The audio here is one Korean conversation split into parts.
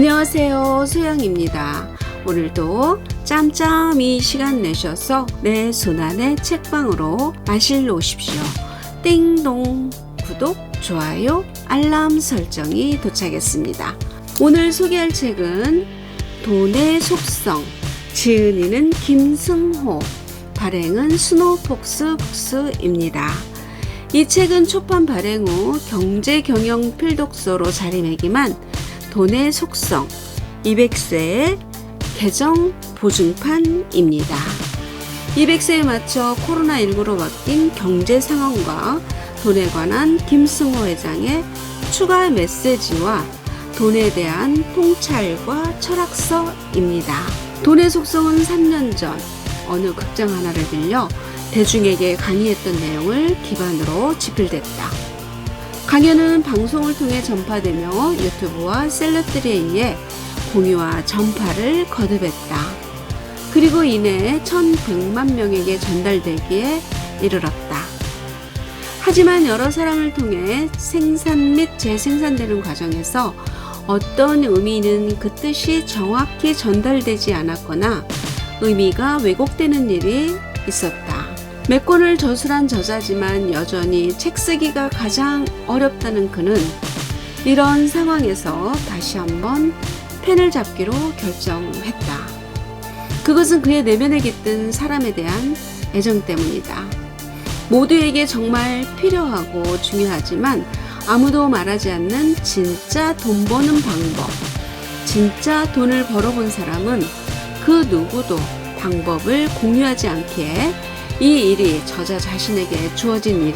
안녕하세요, 소영입니다. 오늘도 짬짬이 시간 내셔서 내 손안의 책방으로 마실러 오십시오. 띵동 구독, 좋아요, 알람 설정이 도착했습니다. 오늘 소개할 책은 돈의 속성, 지은이는 김승호, 발행은 스노우폭스 북스입니다. 이 책은 초판 발행 후 경제경영 필독서로 자리매김한 돈의 속성 200세의 개정 보증판입니다. 200세에 맞춰 코로나19로 바뀐 경제 상황과 돈에 관한 김승호 회장의 추가 메시지와 돈에 대한 통찰과 철학서입니다. 돈의 속성은 3년 전 어느 극장 하나를 빌려 대중에게 강의했던 내용을 기반으로 집필됐다. 강연은 방송을 통해 전파되며 유튜브와 셀럽들에 의해 공유와 전파를 거듭했다. 그리고 이내 1100만 명에게 전달되기에 이르렀다. 하지만 여러 사람을 통해 생산 및 재생산되는 과정에서 어떤 의미는 그 뜻이 정확히 전달되지 않았거나 의미가 왜곡되는 일이 있었다. 몇 권을 저술한 저자지만 여전히 책 쓰기가 가장 어렵다는 그는 이런 상황에서 다시 한번 펜을 잡기로 결정했다. 그것은 그의 내면에 깃든 사람에 대한 애정 때문이다. 모두에게 정말 필요하고 중요하지만 아무도 말하지 않는 진짜 돈 버는 방법. 진짜 돈을 벌어본 사람은 그 누구도 방법을 공유하지 않기에 이 일이 저자 자신에게 주어진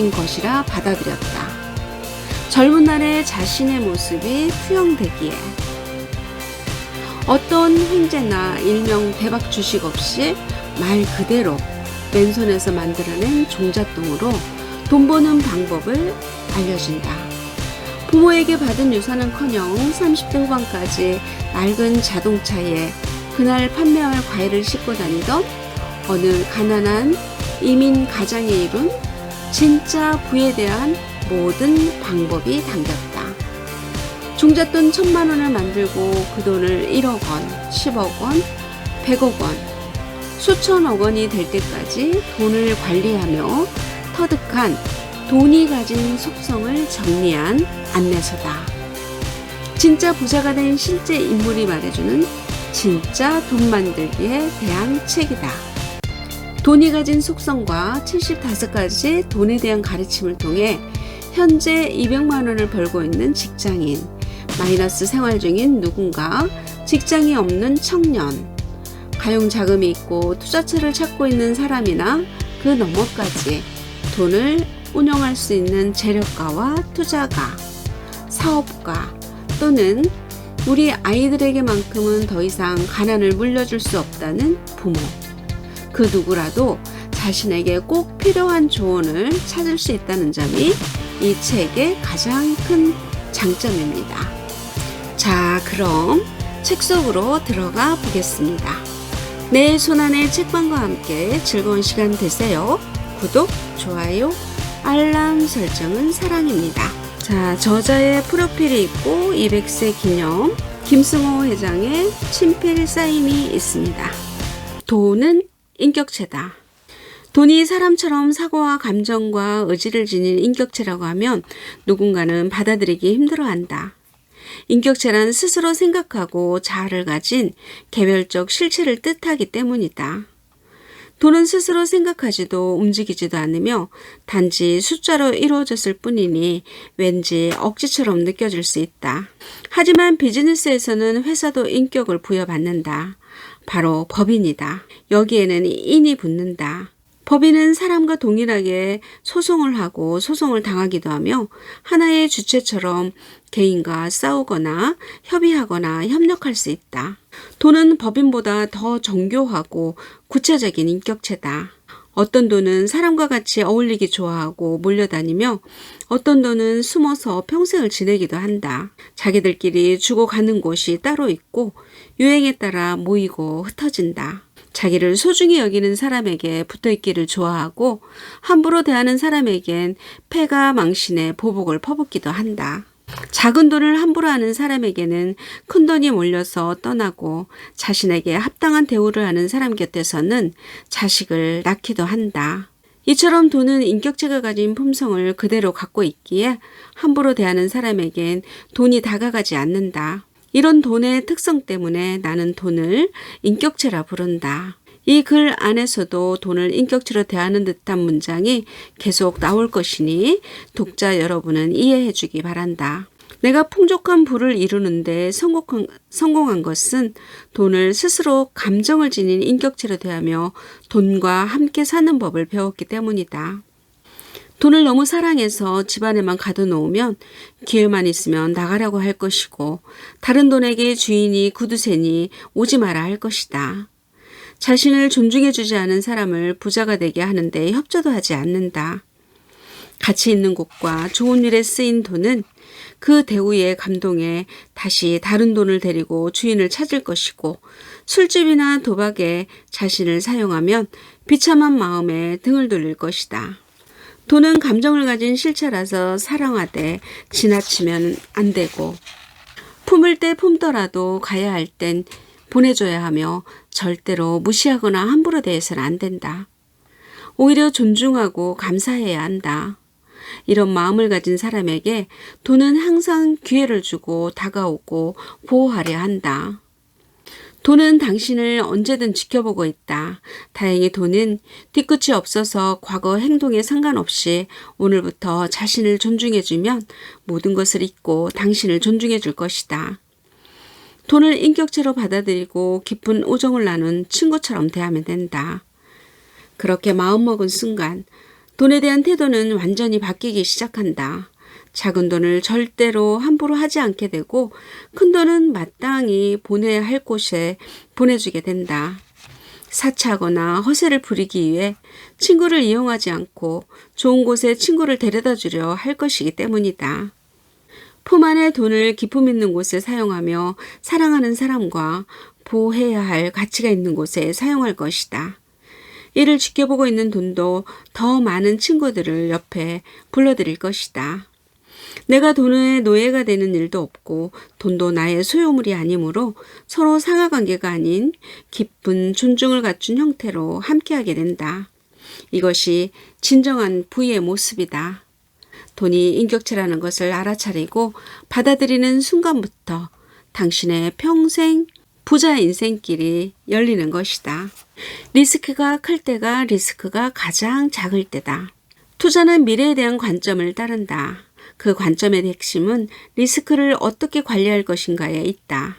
것이라 받아들였다. 젊은 날의 자신의 모습이 투영되기에 어떤 횡재나 일명 대박 주식 없이 말 그대로 맨손에서 만들어낸 종잣돈으로 돈 버는 방법을 알려준다. 부모에게 받은 유산은커녕 30대 후반까지 낡은 자동차에 그날 판매할 과일을 싣고 다니던 어느 가난한 이민 가장에 이룬 진짜 부에 대한 모든 방법이 담겼다. 종잣돈 1000만 원을 만들고 그 돈을 1억 원, 10억 원, 100억 원, 수천억 원이 될 때까지 돈을 관리하며 터득한 돈이 가진 속성을 정리한 안내서다. 진짜 부자가 된 실제 인물이 말해주는 진짜 돈 만들기에 대한 책이다. 돈이 가진 속성과 75가지 돈에 대한 가르침을 통해 현재 200만 원을 벌고 있는 직장인, 마이너스 생활 중인 누군가, 직장이 없는 청년, 가용 자금이 있고 투자처를 찾고 있는 사람이나 그 너머까지 돈을 운영할 수 있는 재력가와 투자가, 사업가 또는 우리 아이들에게만큼은 더 이상 가난을 물려줄 수 없다는 부모, 그 누구라도 자신에게 꼭 필요한 조언을 찾을 수 있다는 점이 이 책의 가장 큰 장점입니다. 자, 그럼 책 속으로 들어가 보겠습니다. 내 손안의 책방과 함께 즐거운 시간 되세요. 구독, 좋아요, 알람 설정은 사랑입니다. 자, 저자의 프로필이 있고 200세 기념 김승호 회장의 친필 사인이 있습니다. 돈은 인격체다. 돈이 사람처럼 사고와 감정과 의지를 지닌 인격체라고 하면 누군가는 받아들이기 힘들어한다. 인격체란 스스로 생각하고 자아를 가진 개별적 실체를 뜻하기 때문이다. 돈은 스스로 생각하지도 움직이지도 않으며 단지 숫자로 이루어졌을 뿐이니 왠지 억지처럼 느껴질 수 있다. 하지만 비즈니스에서는 회사도 인격을 부여받는다. 바로 법인이다. 여기에는 인이 붙는다. 법인은 사람과 동일하게 소송을 하고 소송을 당하기도 하며 하나의 주체처럼 개인과 싸우거나 협의하거나 협력할 수 있다. 돈은 법인보다 더 정교하고 구체적인 인격체다. 어떤 돈은 사람과 같이 어울리기 좋아하고 몰려다니며 어떤 돈은 숨어서 평생을 지내기도 한다. 자기들끼리 주고 가는 곳이 따로 있고 유행에 따라 모이고 흩어진다. 자기를 소중히 여기는 사람에게 붙어있기를 좋아하고 함부로 대하는 사람에겐 패가 망신의 보복을 퍼붓기도 한다. 작은 돈을 함부로 하는 사람에게는 큰 돈이 몰려서 떠나고 자신에게 합당한 대우를 하는 사람 곁에서는 자식을 낳기도 한다. 이처럼 돈은 인격체가 가진 품성을 그대로 갖고 있기에 함부로 대하는 사람에겐 돈이 다가가지 않는다. 이런 돈의 특성 때문에 나는 돈을 인격체라 부른다. 이 글 안에서도 돈을 인격체로 대하는 듯한 문장이 계속 나올 것이니 독자 여러분은 이해해 주기 바란다. 내가 풍족한 부를 이루는데 성공한 것은 돈을 스스로 감정을 지닌 인격체로 대하며 돈과 함께 사는 법을 배웠기 때문이다. 돈을 너무 사랑해서 집안에만 가둬놓으면 기회만 있으면 나가라고 할 것이고 다른 돈에게 주인이 구두쇠니 오지 마라 할 것이다. 자신을 존중해주지 않은 사람을 부자가 되게 하는데 협조도 하지 않는다. 가치 있는 곳과 좋은 일에 쓰인 돈은 그 대우에 감동해 다시 다른 돈을 데리고 주인을 찾을 것이고 술집이나 도박에 자신을 사용하면 비참한 마음에 등을 돌릴 것이다. 돈은 감정을 가진 실체라서 사랑하되 지나치면 안 되고 품을 때 품더라도 가야 할 땐 보내줘야 하며 절대로 무시하거나 함부로 대해서는 안 된다. 오히려 존중하고 감사해야 한다. 이런 마음을 가진 사람에게 돈은 항상 기회를 주고 다가오고 보호하려 한다. 돈은 당신을 언제든 지켜보고 있다. 다행히 돈은 뒤끝이 없어서 과거 행동에 상관없이 오늘부터 자신을 존중해주면 모든 것을 잊고 당신을 존중해줄 것이다. 돈을 인격체로 받아들이고 깊은 우정을 나눈 친구처럼 대하면 된다. 그렇게 마음먹은 순간 돈에 대한 태도는 완전히 바뀌기 시작한다. 작은 돈을 절대로 함부로 하지 않게 되고 큰 돈은 마땅히 보내야 할 곳에 보내주게 된다. 사치하거나 허세를 부리기 위해 친구를 이용하지 않고 좋은 곳에 친구를 데려다 주려 할 것이기 때문이다. 품 안의 돈을 기품 있는 곳에 사용하며 사랑하는 사람과 보호해야 할 가치가 있는 곳에 사용할 것이다. 이를 지켜보고 있는 돈도 더 많은 친구들을 옆에 불러들일 것이다. 내가 돈의 노예가 되는 일도 없고 돈도 나의 소유물이 아니므로 서로 상하관계가 아닌 깊은 존중을 갖춘 형태로 함께하게 된다. 이것이 진정한 부의 모습이다. 돈이 인격체라는 것을 알아차리고 받아들이는 순간부터 당신의 평생 부자 인생길이 열리는 것이다. 리스크가 클 때가 리스크가 가장 작을 때다. 투자는 미래에 대한 관점을 따른다. 그 관점의 핵심은 리스크를 어떻게 관리할 것인가에 있다.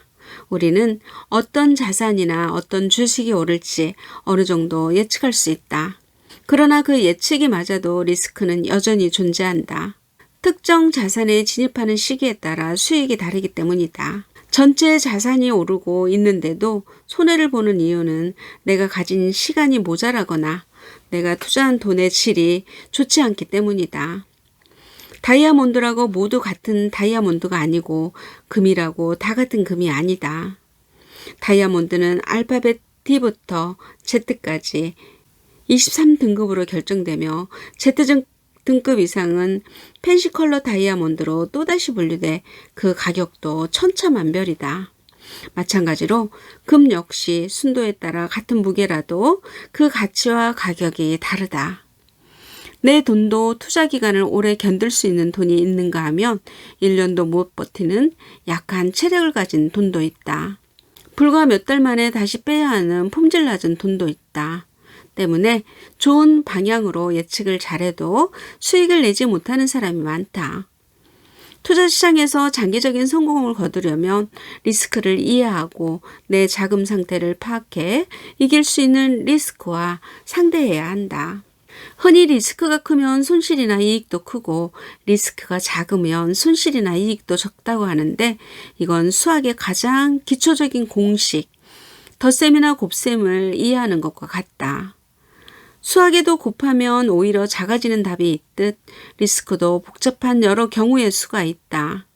우리는 어떤 자산이나 어떤 주식이 오를지 어느 정도 예측할 수 있다. 그러나 그 예측이 맞아도 리스크는 여전히 존재한다. 특정 자산에 진입하는 시기에 따라 수익이 다르기 때문이다. 전체 자산이 오르고 있는데도 손해를 보는 이유는 내가 가진 시간이 모자라거나 내가 투자한 돈의 질이 좋지 않기 때문이다. 다이아몬드라고 모두 같은 다이아몬드가 아니고 금이라고 다 같은 금이 아니다. 다이아몬드는 알파벳 D부터 Z까지 23등급으로 결정되며 Z등급 이상은 펜시컬러 다이아몬드로 또다시 분류돼 그 가격도 천차만별이다. 마찬가지로 금 역시 순도에 따라 같은 무게라도 그 가치와 가격이 다르다. 내 돈도 투자 기간을 오래 견딜 수 있는 돈이 있는가 하면 1년도 못 버티는 약한 체력을 가진 돈도 있다. 불과 몇 달 만에 다시 빼야 하는 품질 낮은 돈도 있다. 때문에 좋은 방향으로 예측을 잘해도 수익을 내지 못하는 사람이 많다. 투자 시장에서 장기적인 성공을 거두려면 리스크를 이해하고 내 자금 상태를 파악해 이길 수 있는 리스크와 상대해야 한다. 흔히 리스크가 크면 손실이나 이익도 크고 리스크가 작으면 손실이나 이익도 적다고 하는데 이건 수학의 가장 기초적인 공식, 덧셈이나 곱셈을 이해하는 것과 같다. 수학에도 곱하면 오히려 작아지는 답이 있듯 리스크도 복잡한 여러 경우의 수가 있다.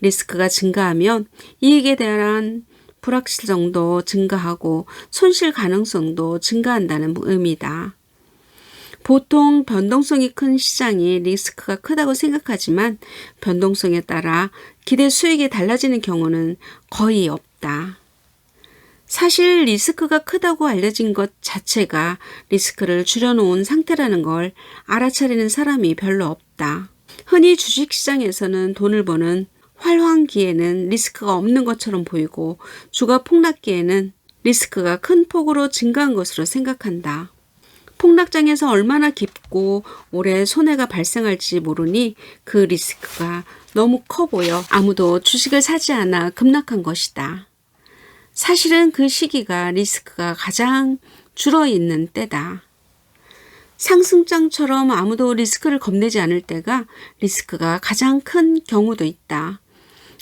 리스크가 증가하면 이익에 대한 불확실성도 증가하고 손실 가능성도 증가한다는 의미다. 보통 변동성이 큰 시장이 리스크가 크다고 생각하지만 변동성에 따라 기대 수익이 달라지는 경우는 거의 없다. 사실 리스크가 크다고 알려진 것 자체가 리스크를 줄여놓은 상태라는 걸 알아차리는 사람이 별로 없다. 흔히 주식시장에서는 돈을 버는 활황기에는 리스크가 없는 것처럼 보이고 주가 폭락기에는 리스크가 큰 폭으로 증가한 것으로 생각한다. 폭락장에서 얼마나 깊고 오래 손해가 발생할지 모르니 그 리스크가 너무 커 보여 아무도 주식을 사지 않아 급락한 것이다. 사실은 그 시기가 리스크가 가장 줄어있는 때다. 상승장처럼 아무도 리스크를 겁내지 않을 때가 리스크가 가장 큰 경우도 있다.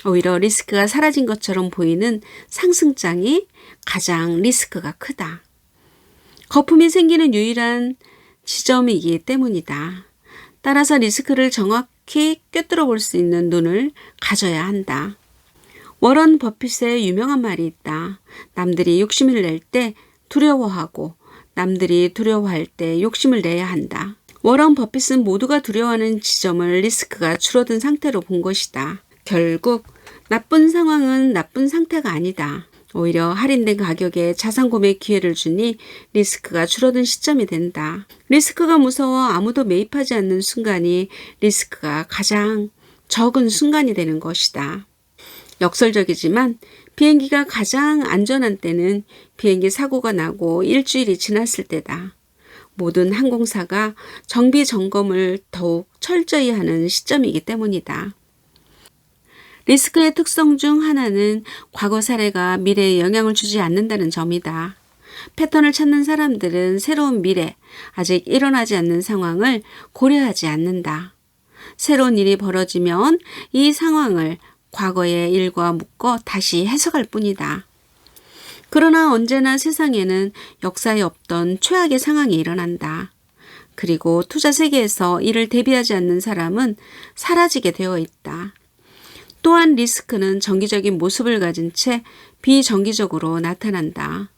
오히려 리스크가 사라진 것처럼 보이는 상승장이 가장 리스크가 크다. 거품이 생기는 유일한 지점이기 때문이다. 따라서 리스크를 정확히 꿰뚫어 볼 수 있는 눈을 가져야 한다. 워런 버핏의 유명한 말이 있다. 남들이 욕심을 낼 때 두려워하고 남들이 두려워할 때 욕심을 내야 한다. 워런 버핏은 모두가 두려워하는 지점을 리스크가 줄어든 상태로 본 것이다. 결국 나쁜 상황은 나쁜 상태가 아니다. 오히려 할인된 가격에 자산 구매 기회를 주니 리스크가 줄어든 시점이 된다. 리스크가 무서워 아무도 매입하지 않는 순간이 리스크가 가장 적은 순간이 되는 것이다. 역설적이지만 비행기가 가장 안전한 때는 비행기 사고가 나고 일주일이 지났을 때다. 모든 항공사가 정비 점검을 더욱 철저히 하는 시점이기 때문이다. 리스크의 특성 중 하나는 과거 사례가 미래에 영향을 주지 않는다는 점이다. 패턴을 찾는 사람들은 새로운 미래, 아직 일어나지 않는 상황을 고려하지 않는다. 새로운 일이 벌어지면 이 상황을 과거의 일과 묶어 다시 해석할 뿐이다. 그러나 언제나 세상에는 역사에 없던 최악의 상황이 일어난다. 그리고 투자 세계에서 이를 대비하지 않는 사람은 사라지게 되어 있다. 또한 리스크는 정기적인 모습을 가진 채 비정기적으로 나타난다.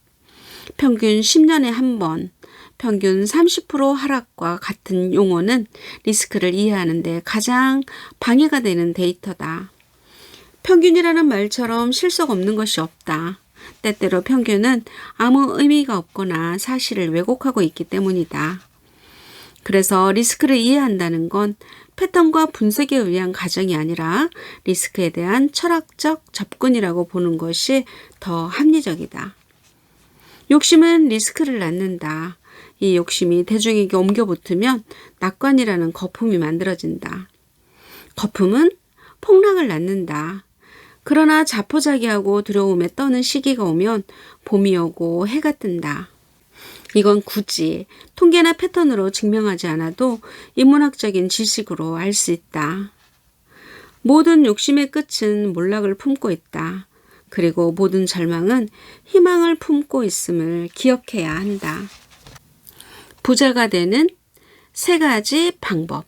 평균 10년에 한 번, 평균 30% 하락과 같은 용어는 리스크를 이해하는 데 가장 방해가 되는 데이터다. 평균이라는 말처럼 실속 없는 것이 없다. 때때로 평균은 아무 의미가 없거나 사실을 왜곡하고 있기 때문이다. 그래서 리스크를 이해한다는 건 패턴과 분석에 의한 가정이 아니라 리스크에 대한 철학적 접근이라고 보는 것이 더 합리적이다. 욕심은 리스크를 낳는다. 이 욕심이 대중에게 옮겨 붙으면 낙관이라는 거품이 만들어진다. 거품은 폭락을 낳는다. 그러나 자포자기하고 두려움에 떠는 시기가 오면 봄이 오고 해가 뜬다. 이건 굳이 통계나 패턴으로 증명하지 않아도 인문학적인 지식으로 알 수 있다. 모든 욕심의 끝은 몰락을 품고 있다. 그리고 모든 절망은 희망을 품고 있음을 기억해야 한다. 부자가 되는 3가지 방법.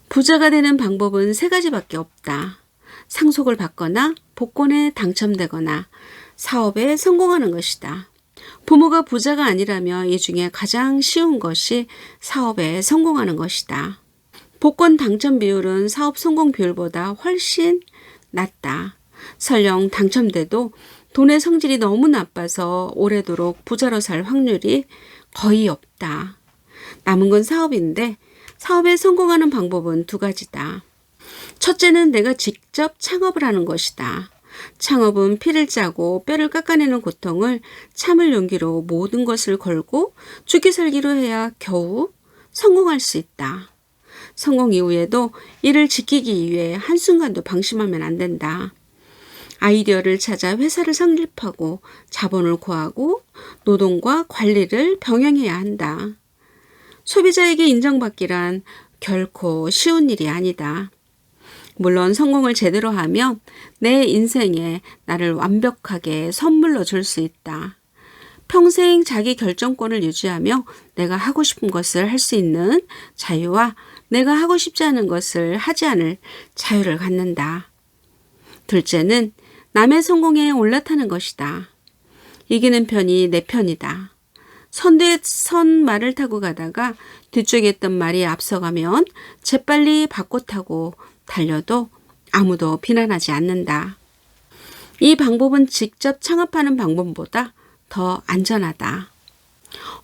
부자가 되는 방법은 3가지밖에 없다. 상속을 받거나 복권에 당첨되거나 사업에 성공하는 것이다. 부모가 부자가 아니라며 이 중에 가장 쉬운 것이 사업에 성공하는 것이다. 복권 당첨 비율은 사업 성공 비율보다 훨씬 낮다. 설령 당첨돼도 돈의 성질이 너무 나빠서 오래도록 부자로 살 확률이 거의 없다. 남은 건 사업인데 사업에 성공하는 방법은 2가지다. 첫째는 내가 직접 창업을 하는 것이다. 창업은 피를 짜고 뼈를 깎아내는 고통을 참을 용기로 모든 것을 걸고 죽기 살기로 해야 겨우 성공할 수 있다. 성공 이후에도 이를 지키기 위해 한순간도 방심하면 안 된다. 아이디어를 찾아 회사를 설립하고 자본을 구하고 노동과 관리를 병행해야 한다. 소비자에게 인정받기란 결코 쉬운 일이 아니다. 물론 성공을 제대로 하면 내 인생에 나를 완벽하게 선물로 줄 수 있다. 평생 자기 결정권을 유지하며 내가 하고 싶은 것을 할 수 있는 자유와 내가 하고 싶지 않은 것을 하지 않을 자유를 갖는다. 둘째는 남의 성공에 올라타는 것이다. 이기는 편이 내 편이다. 선두에 선 말을 타고 가다가 뒤쪽에 있던 말이 앞서가면 재빨리 바꿔 타고 달려도 아무도 비난하지 않는다. 이 방법은 직접 창업하는 방법보다 더 안전하다.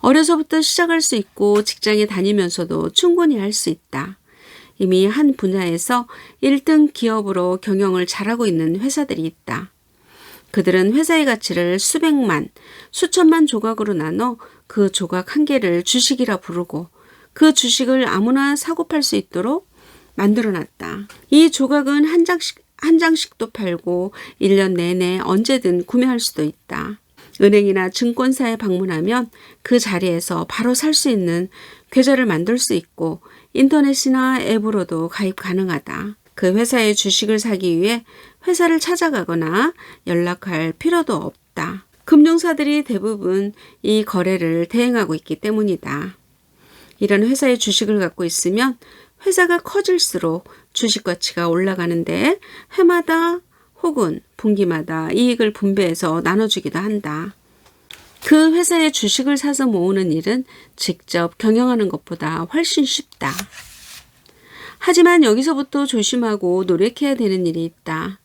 어려서부터 시작할 수 있고 직장에 다니면서도 충분히 할 수 있다. 이미 한 분야에서 1등 기업으로 경영을 잘하고 있는 회사들이 있다. 그들은 회사의 가치를 수백만, 수천만 조각으로 나눠 그 조각 한 개를 주식이라 부르고 그 주식을 아무나 사고 팔 수 있도록 만들어놨다. 이 조각은 한 장씩도 팔고 1년 내내 언제든 구매할 수도 있다. 은행이나 증권사에 방문하면 그 자리에서 바로 살 수 있는 계좌를 만들 수 있고 인터넷이나 앱으로도 가입 가능하다. 그 회사의 주식을 사기 위해 회사를 찾아가거나 연락할 필요도 없다. 금융사들이 대부분 이 거래를 대행하고 있기 때문이다. 이런 회사의 주식을 갖고 있으면 회사가 커질수록 주식 가치가 올라가는데 해마다 혹은 분기마다 이익을 분배해서 나눠주기도 한다. 그 회사의 주식을 사서 모으는 일은 직접 경영하는 것보다 훨씬 쉽다. 하지만 여기서부터 조심하고 노력해야 되는 일이 있다.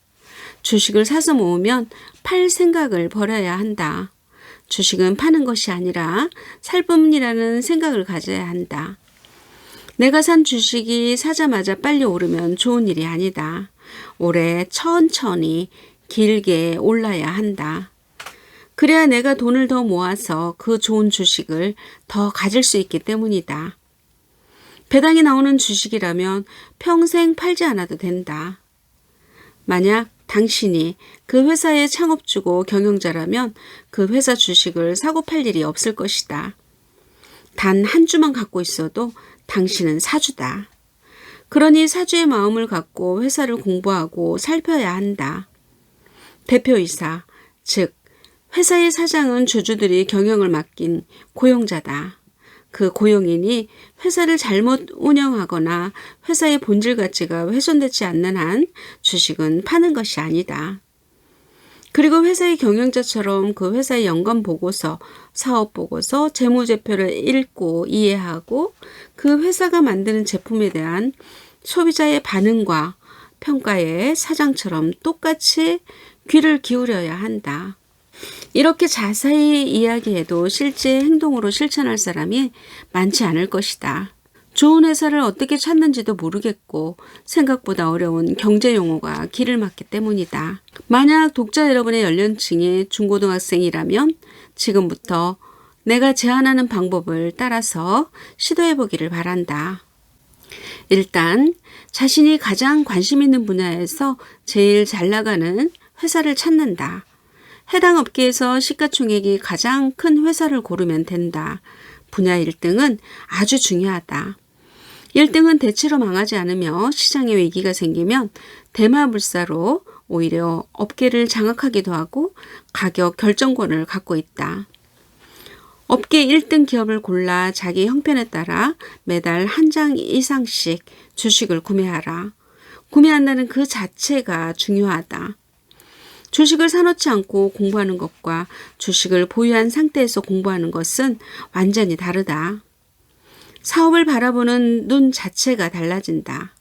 주식을 사서 모으면 팔 생각을 버려야 한다. 주식은 파는 것이 아니라 살 뿐이라는 생각을 가져야 한다. 내가 산 주식이 사자마자 빨리 오르면 좋은 일이 아니다. 오래 천천히 길게 올라야 한다. 그래야 내가 돈을 더 모아서 그 좋은 주식을 더 가질 수 있기 때문이다. 배당이 나오는 주식이라면 평생 팔지 않아도 된다. 만약 당신이 그 회사의 창업주고 경영자라면 그 회사 주식을 사고 팔 일이 없을 것이다. 단 한 주만 갖고 있어도 당신은 사주다. 그러니 사주의 마음을 갖고 회사를 공부하고 살펴야 한다. 대표이사, 즉 회사의 사장은 주주들이 경영을 맡긴 고용자다. 그 고용인이 회사를 잘못 운영하거나 회사의 본질 가치가 훼손되지 않는 한 주식은 파는 것이 아니다. 그리고 회사의 경영자처럼 그 회사의 연간 보고서, 사업 보고서, 재무제표를 읽고 이해하고 그 회사가 만드는 제품에 대한 소비자의 반응과 평가에 사장처럼 똑같이 귀를 기울여야 한다. 이렇게 자세히 이야기해도 실제 행동으로 실천할 사람이 많지 않을 것이다. 좋은 회사를 어떻게 찾는지도 모르겠고 생각보다 어려운 경제 용어가 길을 막기 때문이다. 만약 독자 여러분의 연령층이 중고등학생이라면 지금부터 내가 제안하는 방법을 따라서 시도해 보기를 바란다. 일단 자신이 가장 관심 있는 분야에서 제일 잘 나가는 회사를 찾는다. 해당 업계에서 시가총액이 가장 큰 회사를 고르면 된다. 분야 1등은 아주 중요하다. 1등은 대체로 망하지 않으며 시장에 위기가 생기면 대마불사로 오히려 업계를 장악하기도 하고 가격 결정권을 갖고 있다. 업계 1등 기업을 골라 자기 형편에 따라 매달 한 장 이상씩 주식을 구매하라. 구매한다는 그 자체가 중요하다. 주식을 사놓지 않고 공부하는 것과 주식을 보유한 상태에서 공부하는 것은 완전히 다르다. 사업을 바라보는 눈 자체가 달라진다.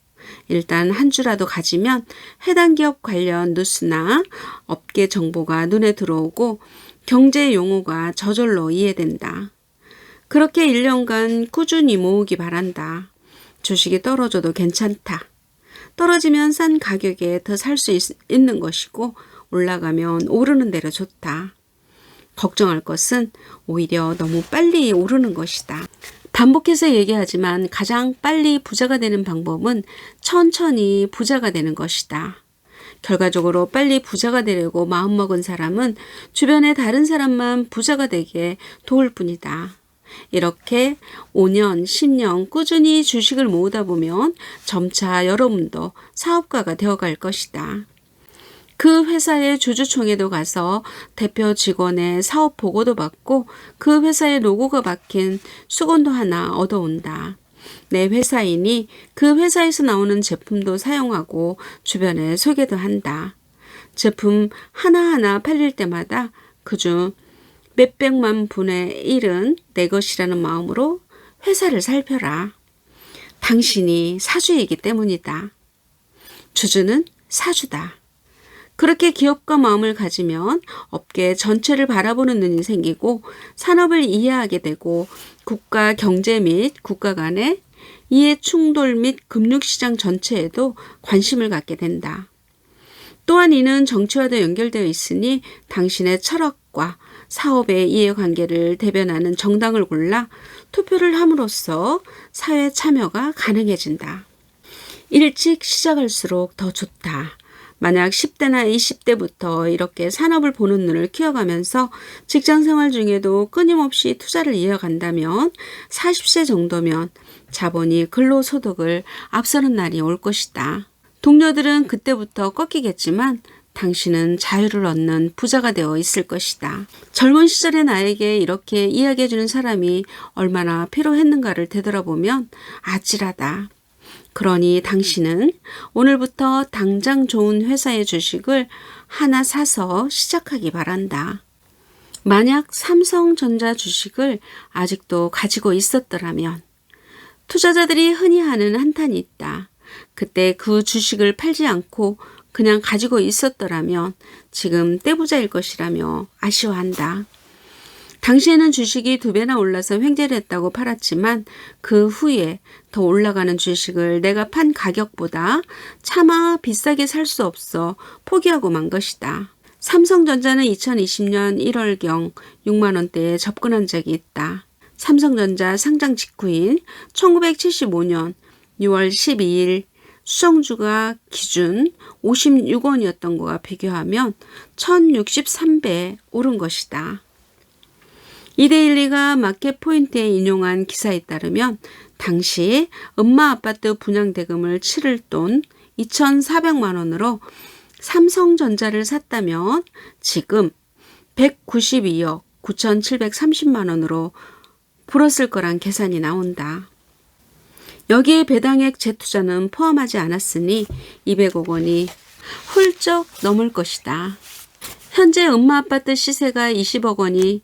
일단 한 주라도 가지면 해당 기업 관련 뉴스나 업계 정보가 눈에 들어오고 경제 용어가 저절로 이해된다. 그렇게 1년간 꾸준히 모으기 바란다. 주식이 떨어져도 괜찮다. 떨어지면 싼 가격에 더 살 수 있는 것이고 올라가면 오르는 대로 좋다. 걱정할 것은 오히려 너무 빨리 오르는 것이다. 반복해서 얘기하지만 가장 빨리 부자가 되는 방법은 천천히 부자가 되는 것이다. 결과적으로 빨리 부자가 되려고 마음먹은 사람은 주변의 다른 사람만 부자가 되게 도울 뿐이다. 이렇게 5년, 10년 꾸준히 주식을 모으다 보면 점차 여러분도 사업가가 되어갈 것이다. 그 회사의 주주총회도 가서 대표 직원의 사업 보고도 받고 그 회사의 로고가 박힌 수건도 하나 얻어온다. 내 회사인이 그 회사에서 나오는 제품도 사용하고 주변에 소개도 한다. 제품 하나하나 팔릴 때마다 그중 몇백만 분의 1은 내 것이라는 마음으로 회사를 살펴라. 당신이 사주이기 때문이다. 주주는 사주다. 그렇게 기업가 마음을 가지면 업계 전체를 바라보는 눈이 생기고 산업을 이해하게 되고 국가 경제 및 국가 간의 이해 충돌 및 금융시장 전체에도 관심을 갖게 된다. 또한 이는 정치와도 연결되어 있으니 당신의 철학과 사업의 이해관계를 대변하는 정당을 골라 투표를 함으로써 사회 참여가 가능해진다. 일찍 시작할수록 더 좋다. 만약 10대나 20대부터 이렇게 산업을 보는 눈을 키워가면서 직장생활 중에도 끊임없이 투자를 이어간다면 40세 정도면 자본이 근로소득을 앞서는 날이 올 것이다. 동료들은 그때부터 꺾이겠지만 당신은 자유를 얻는 부자가 되어 있을 것이다. 젊은 시절의 나에게 이렇게 이야기해주는 사람이 얼마나 필요했는가를 되돌아보면 아찔하다. 그러니 당신은 오늘부터 당장 좋은 회사의 주식을 하나 사서 시작하기 바란다. 만약 삼성전자 주식을 아직도 가지고 있었더라면 투자자들이 흔히 하는 한탄이 있다. 그때 그 주식을 팔지 않고 그냥 가지고 있었더라면 지금 떼부자일 것이라며 아쉬워한다. 당시에는 주식이 2배나 올라서 횡재를 했다고 팔았지만 그 후에 더 올라가는 주식을 내가 판 가격보다 차마 비싸게 살 수 없어 포기하고 만 것이다. 삼성전자는 2020년 1월경 6만 원대에 접근한 적이 있다. 삼성전자 상장 직후인 1975년 6월 12일 수성주가 기준 56원이었던 것과 비교하면 1063배 오른 것이다. 이데일리가 마켓포인트에 인용한 기사에 따르면 당시 음마아파트 분양대금을 치를 돈 2,400만 원으로 삼성전자를 샀다면 지금 192억 9,730만 원으로 불었을 거란 계산이 나온다. 여기에 배당액 재투자는 포함하지 않았으니 200억 원이 훌쩍 넘을 것이다. 현재 음마아파트 시세가 20억 원이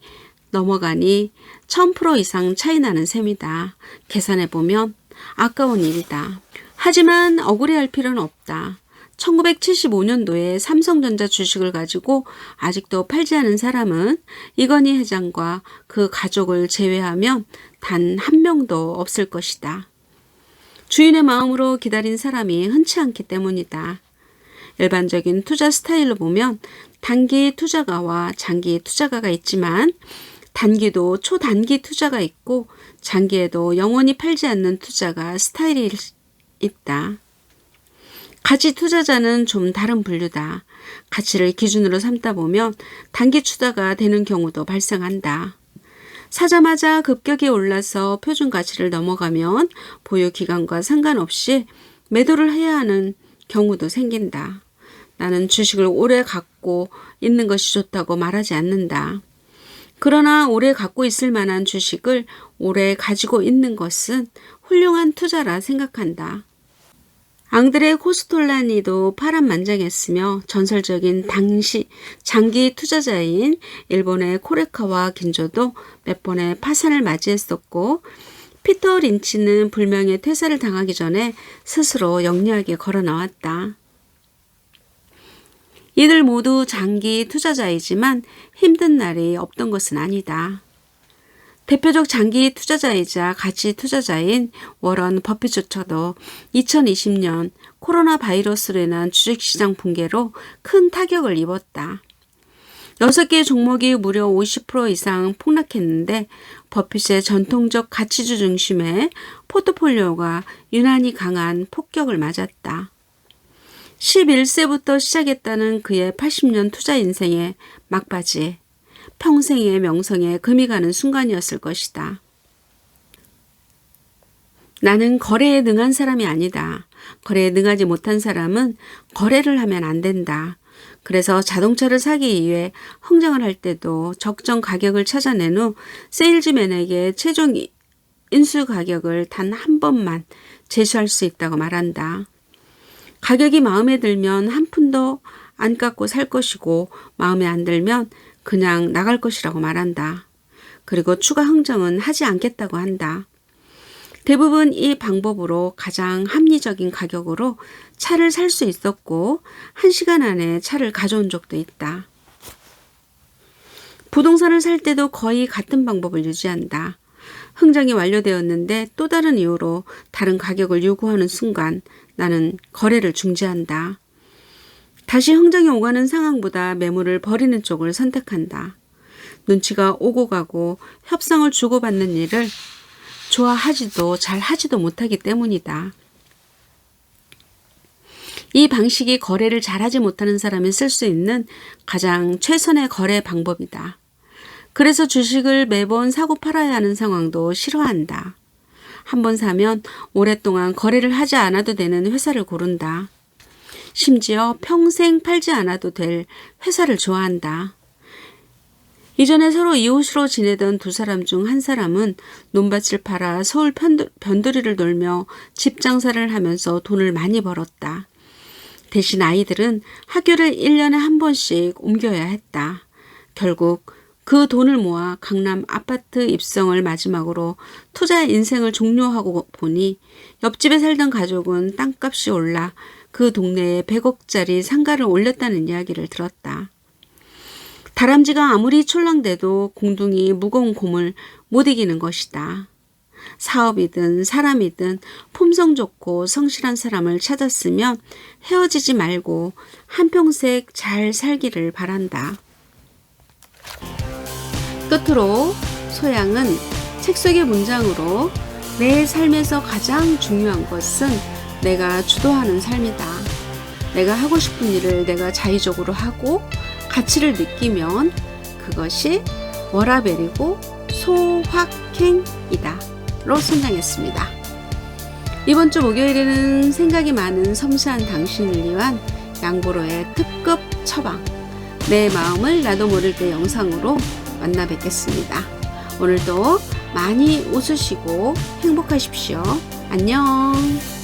넘어가니 1000% 이상 차이 나는 셈이다. 계산해보면 아까운 일이다. 하지만 억울해할 필요는 없다. 1975년도에 삼성전자 주식을 가지고 아직도 팔지 않은 사람은 이건희 회장과 그 가족을 제외하면 단 한 명도 없을 것이다. 주인의 마음으로 기다린 사람이 흔치 않기 때문이다. 일반적인 투자 스타일로 보면 단기 투자가와 장기 투자가가 있지만 단기도 초단기 투자가 있고 장기에도 영원히 팔지 않는 투자가 스타일이 있다. 가치 투자자는 좀 다른 분류다. 가치를 기준으로 삼다 보면 단기 투자가 되는 경우도 발생한다. 사자마자 급격히 올라서 표준 가치를 넘어가면 보유 기간과 상관없이 매도를 해야 하는 경우도 생긴다. 나는 주식을 오래 갖고 있는 것이 좋다고 말하지 않는다. 그러나 오래 갖고 있을 만한 주식을 오래 가지고 있는 것은 훌륭한 투자라 생각한다. 앙드레 코스톨라니도 파란만장했으며 전설적인 당시 장기 투자자인 일본의 코레카와 긴조도 몇 번의 파산을 맞이했었고 피터 린치는 불명예 퇴사를 당하기 전에 스스로 영리하게 걸어 나왔다. 이들 모두 장기 투자자이지만 힘든 날이 없던 것은 아니다. 대표적 장기 투자자이자 가치 투자자인 워런 버핏조차도 2020년 코로나 바이러스로 인한 주식시장 붕괴로 큰 타격을 입었다. 6개의 종목이 무려 50% 이상 폭락했는데 버핏의 전통적 가치주 중심의 포트폴리오가 유난히 강한 폭격을 맞았다. 11세부터 시작했다는 그의 80년 투자 인생의 막바지, 평생의 명성에 금이 가는 순간이었을 것이다. 나는 거래에 능한 사람이 아니다. 거래에 능하지 못한 사람은 거래를 하면 안 된다. 그래서 자동차를 사기 위해 흥정을 할 때도 적정 가격을 찾아낸 후 세일즈맨에게 최종 인수 가격을 단 한 번만 제시할 수 있다고 말한다. 가격이 마음에 들면 한 푼도 안 깎고 살 것이고 마음에 안 들면 그냥 나갈 것이라고 말한다. 그리고 추가 흥정은 하지 않겠다고 한다. 대부분 이 방법으로 가장 합리적인 가격으로 차를 살 수 있었고 1시간 안에 차를 가져온 적도 있다. 부동산을 살 때도 거의 같은 방법을 유지한다. 흥정이 완료되었는데 또 다른 이유로 다른 가격을 요구하는 순간 나는 거래를 중지한다. 다시 흥정이 오가는 상황보다 매물을 버리는 쪽을 선택한다. 눈치가 오고 가고 협상을 주고받는 일을 좋아하지도 잘하지도 못하기 때문이다. 이 방식이 거래를 잘하지 못하는 사람이 쓸 수 있는 가장 최선의 거래 방법이다. 그래서 주식을 매번 사고 팔아야 하는 상황도 싫어한다. 한번 사면 오랫동안 거래를 하지 않아도 되는 회사를 고른다. 심지어 평생 팔지 않아도 될 회사를 좋아한다. 이전에 서로 이웃으로 지내던 두 사람 중 한 사람은 논밭을 팔아 서울 변두리를 돌며 집 장사를 하면서 돈을 많이 벌었다. 대신 아이들은 학교를 1년에 한 번씩 옮겨야 했다. 결국 그 돈을 모아 강남 아파트 입성을 마지막으로 투자 인생을 종료하고 보니 옆집에 살던 가족은 땅값이 올라 그 동네에 100억짜리 상가를 올렸다는 이야기를 들었다. 다람쥐가 아무리 촐랑대도 공둥이 무거운 곰을 못 이기는 것이다. 사업이든 사람이든 품성 좋고 성실한 사람을 찾았으면 헤어지지 말고 한평생 잘 살기를 바란다. 끝으로 소양은 책 속의 문장으로 내 삶에서 가장 중요한 것은 내가 주도하는 삶이다. 내가 하고 싶은 일을 내가 자의적으로 하고 가치를 느끼면 그것이 워라밸이고 소확행이다 로 선정했습니다. 이번 주 목요일에는 생각이 많은 섬세한 당신을 위한 양보로의 특급 처방 내 마음을 나도 모를 때 영상으로 만나 뵙겠습니다. 오늘도 많이 웃으시고 행복하십시오. 안녕.